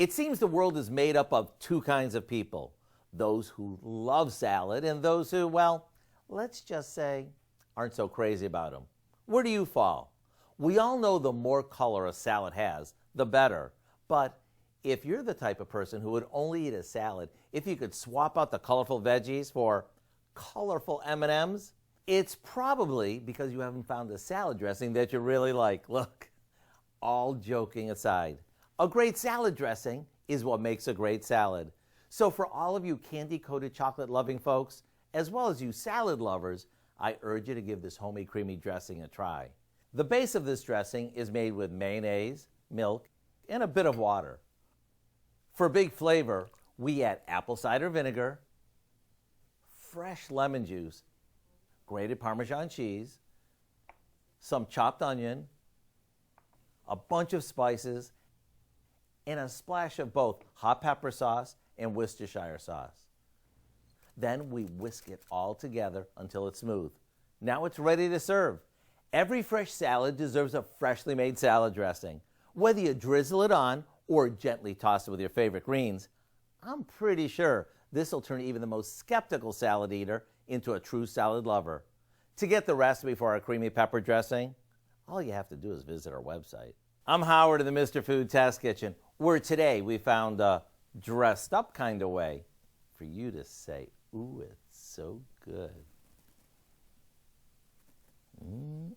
It seems the world is made up of two kinds of people, those who love salad and those who, well, let's just say, aren't so crazy about them. Where do you fall? We all know the more color a salad has, the better. But if you're the type of person who would only eat a salad if you could swap out the colorful veggies for colorful M&Ms, it's probably because you haven't found a salad dressing that you really like. Look, all joking aside, a great salad dressing is what makes a great salad. So for all of you candy-coated chocolate-loving folks, as well as you salad lovers, I urge you to give this homemade creamy dressing a try. The base of this dressing is made with mayonnaise, milk, and a bit of water. For big flavor, we add apple cider vinegar, fresh lemon juice, grated Parmesan cheese, some chopped onion, a bunch of spices, and a splash of both hot pepper sauce and Worcestershire sauce. Then we whisk it all together until it's smooth. Now it's ready to serve. Every fresh salad deserves a freshly made salad dressing. Whether you drizzle it on or gently toss it with your favorite greens, I'm pretty sure this will turn even the most skeptical salad eater into a true salad lover. To get the recipe for our creamy pepper dressing, all you have to do is visit our website. I'm Howard in the Mr. Food Test Kitchen, where today we found a dressed up kind of way for you to say, ooh, it's so good. Mm-mm.